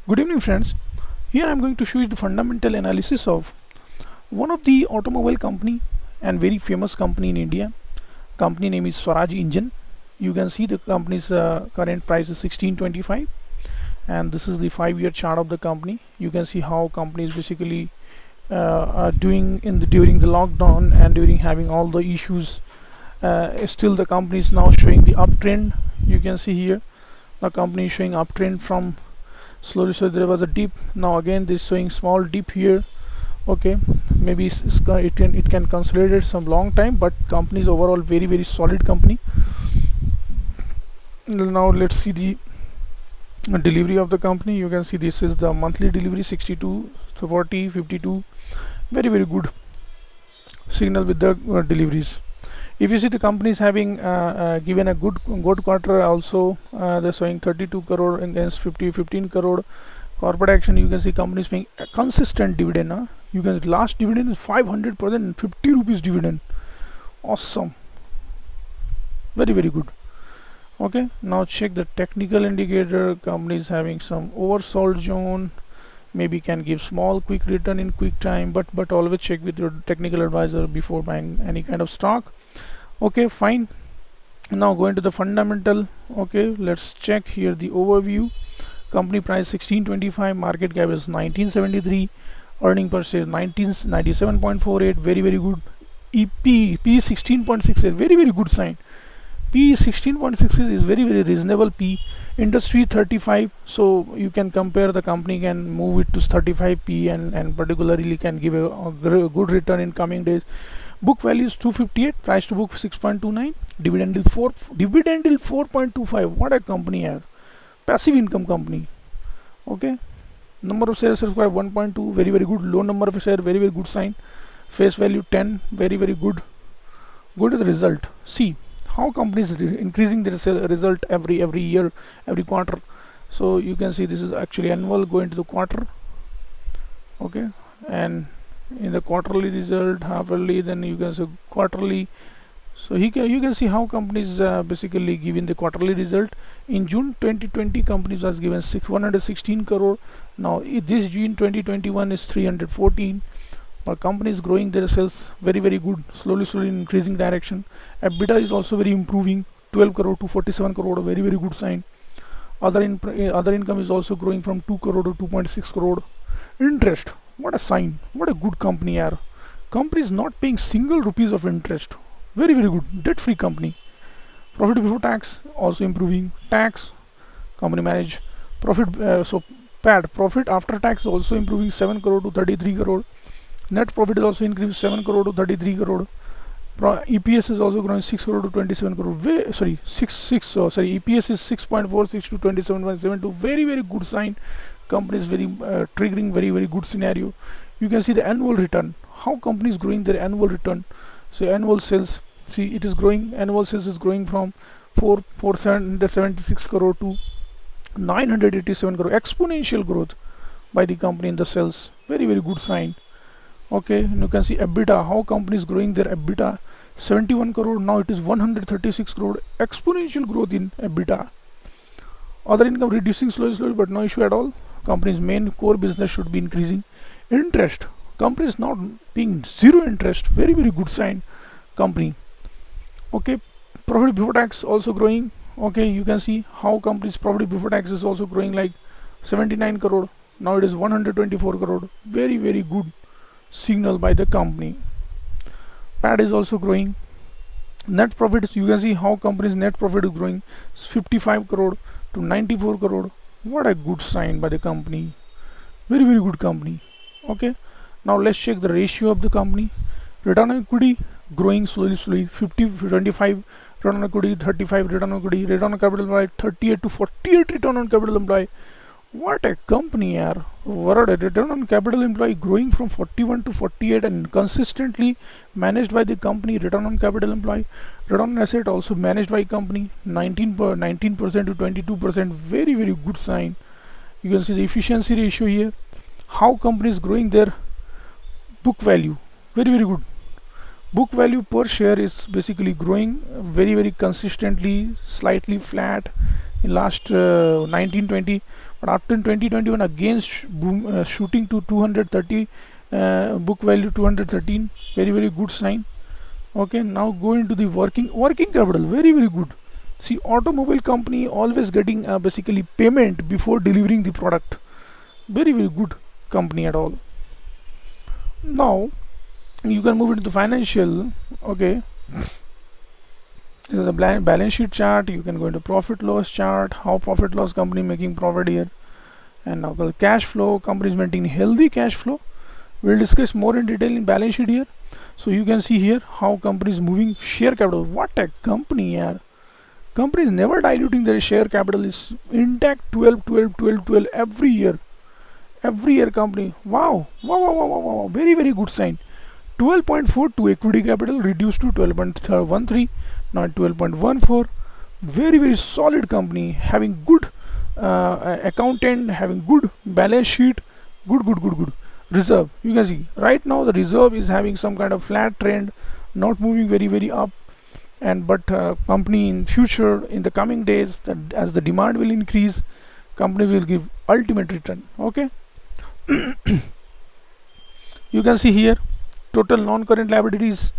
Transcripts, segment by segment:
Good evening, friends. Here I am going to show you the fundamental analysis of one of the automobile company and very famous company in India. Company name is Swaraj Engine. You can see the company's current price is 1625, and this is the 5-year chart of the company. You can see how company is basically are doing during the lockdown and during having all the issues. Still, the company is now showing the uptrend. You can see here the company is showing uptrend from slowly. So there was a dip, now again this showing small dip here. Okay, maybe it can consolidate some long time, but company is overall very solid company. Now let's see the delivery of the company. You can see this is the monthly delivery 62, 40, 52. Very good signal with the deliveries. If you see, the company is having given a good quarter also. They're showing 32 crore against 15 crore. Corporate action, you can see company is paying a consistent dividend. You can last dividend is 500% and 50 rupees dividend. Awesome, very good. Okay, now check the technical indicator. Company is having some oversold zone, maybe can give small quick return in quick time, but always check with your technical advisor before buying any kind of stock. Okay, fine. Now going to the fundamental. Okay, let's check here the overview. Company price 1625, market cap is 1973, earning per share 1997.48. very good. EP P 16.68, very good sign. P 16.66 is very reasonable. P industry 35, so you can compare, the company can move it to 35 P and particularly can give a good return in coming days. Book value is 258, price to book 6.29, dividend yield 4.25. What a company has. Passive income company. Okay, number of shares subscribed 1.2, very good. Low number of shares, very good sign. Face value 10, very good. Go to the result. See how companies increasing their result every year, every quarter. So you can see this is actually annual, go into the quarter. Okay, and in the quarterly result, half yearly, then you can see quarterly. So you can see how companies basically giving the quarterly result. In June 2020, companies was given 116 crore. Now this June 2021 is 314. Our company is growing their sales very good, slowly increasing direction. EBITDA is also very improving, 12 crore to 47 crore, very good sign. Other income is also growing from 2 crore to 2.6 crore. Interest, what a sign, what a good company are. Company is not paying single rupees of interest. Very good, debt free company. Profit before tax also improving. Tax, company manage profit, so PAT, profit after tax, also improving 7 crore to 33 crore. Net profit is also increased 7 crore to 33 crore. EPS is also growing 6 crore to 27 crore. EPS is 6.46 to 27.72. Very good sign. Company is triggering very good scenario. You can see the annual return, how company is growing their annual return. So annual sales, see it is growing. Annual sales is growing from 476 crore to 987 crore. Exponential growth by the company in the sales. Very good sign. Okay, and you can see EBITDA, how company is growing their EBITDA, 71 crore, now it is 136 crore. Exponential growth in EBITDA. Other income reducing slowly, but no issue at all. Company's main core business should be increasing. Interest, company is not paying zero interest. Very good sign company. Okay, profit before tax also growing. Okay, you can see how company's profit before tax is also growing, like 79 crore, now it is 124 crore. Very good signal by the company. PAT is also growing. Net profit, you can see how company's net profit is growing 55 crore to 94 crore. What a good sign by the company. Very good company. Okay, now let's check the ratio of the company. Return on equity growing slowly 50 25, return on equity 35, return on equity, return on capital employed 38 to 48, return on capital employed. What a company are. What a return on capital employed growing from 41 to 48 and consistently managed by the company. Return on capital employed, return on asset also managed by company, 19% to 22%. Very good sign. You can see the efficiency ratio here, how company is growing their book value. Very good. Book value per share is basically growing very consistently, slightly flat in last 1920, but after in 2021 again shooting to 230, book value 213, very good sign. Okay, now go into the working capital, very good. See, automobile company always getting basically payment before delivering the product, very good company at all. Now you can move into the financial. Okay, this is the balance sheet chart. You can go into profit loss chart, how profit loss company making profit here. And now the cash flow, company is maintaining healthy cash flow. We'll discuss more in detail in balance sheet here. So you can see here how company is moving share capital. What a company, yaar. Company is never diluting their share capital, is intact, 12 every year. Company, wow, very good sign. 12.4 to equity capital reduced to 12.13, now 12.14. Very solid company, having good accountant, having good balance sheet, good reserve. You can see right now the reserve is having some kind of flat trend, not moving very up. And but company in future, in the coming days, that as the demand will increase, company will give ultimate return. Okay. You can see here total non-current liabilities,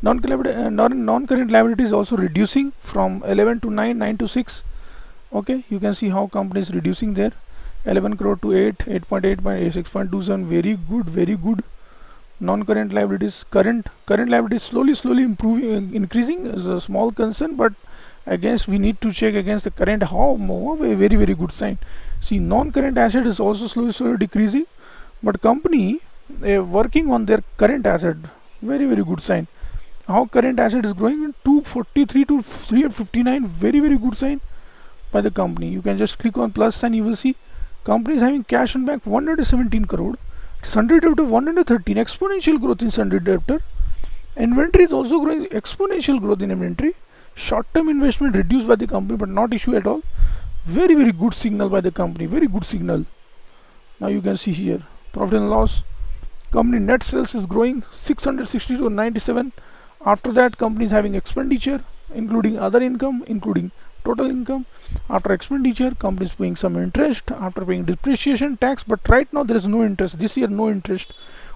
non-current liabilities also reducing from 11 to 9 to 6. Okay, you can see how company is reducing there, 11 crore to 8.8, 6.27. Very good. Non-current liabilities, current liabilities slowly improving, increasing is a small concern, but against we need to check against the current, how very good sign. See, non-current asset is also slowly decreasing, but company working on their current asset, very good sign. How current asset is growing, 243 to 359, very good sign by the company. You can just click on plus sign, you will see company is having cash on bank 117 crore, sundry debtor 113, exponential growth in sundry debtor. Inventory is also growing, exponential growth in inventory. Short-term investment reduced by the company, but not issue at all. Very good signal by the company, very good signal. Now you can see here profit and loss. Company net sales is growing 660 to 97. After that, company is having expenditure, including other income, including total income. After expenditure, company is paying some interest, after paying depreciation, tax, but right now there is no interest. This year no interest.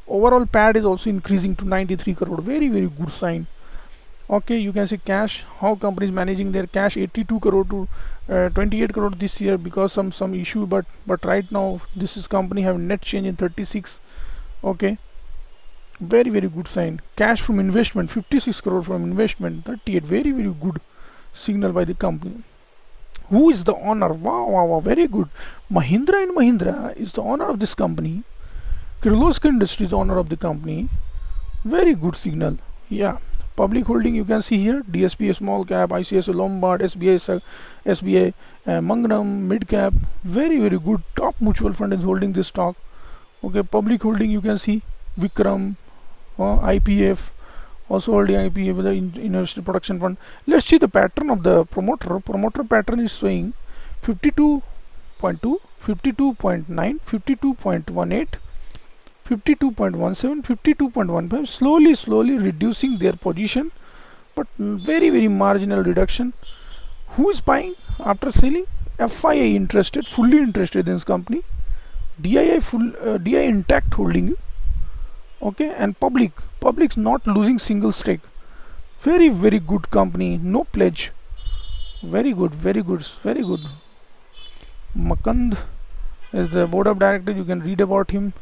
Overall PAT is also increasing to 93 crore, very good sign. Okay, you can see cash, how company is managing their cash, 82 crore to 28 crore this year because some issue, but right now this is company having net change in 36. Okay, very good sign. Cash from investment, 56 crore from investment, 38, very good signal by the company. Who is the owner? Wow, very good. Mahindra & Mahindra is the owner of this company. Kirloskar Industries is the owner of the company. Very good signal. Yeah, public holding you can see here, DSP small cap, ICICI Lombard, SBI Manganam mid cap. Very good. Top mutual fund is holding this stock. Okay, public holding you can see Vikram, IPF also holding IPF with the University Production Fund. Let's see the pattern of the promoter. Promoter pattern is showing 52.2, 52.9, 52.18, 52.17, 52.15, slowly reducing their position, but very marginal reduction. Who is buying after selling? FII interested, fully interested in this company. DI intact holding. Okay, and public's not losing single stake. Very good company, no pledge. Very good. Makand is the board of director, you can read about him.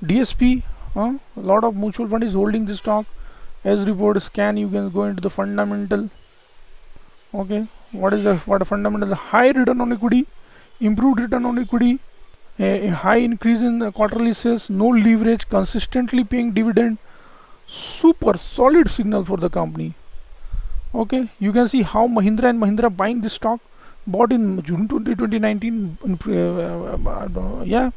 DSP, a lot of mutual fund is holding this stock. As report scan, you can go into the fundamental. Okay, what a fundamental? High return on equity, improved return on equity, a high increase in the quarterly sales, no leverage, consistently paying dividend. Super solid signal for the company. Okay, you can see how Mahindra & Mahindra buying this stock, bought in June 2019. Yeah,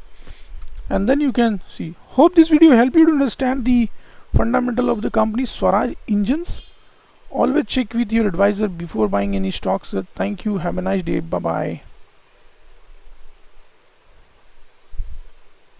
and then you can see. Hope this video helped you to understand the fundamental of the company Swaraj Engines. Always check with your advisor before buying any stocks. Thank you. Have a nice day. Bye bye.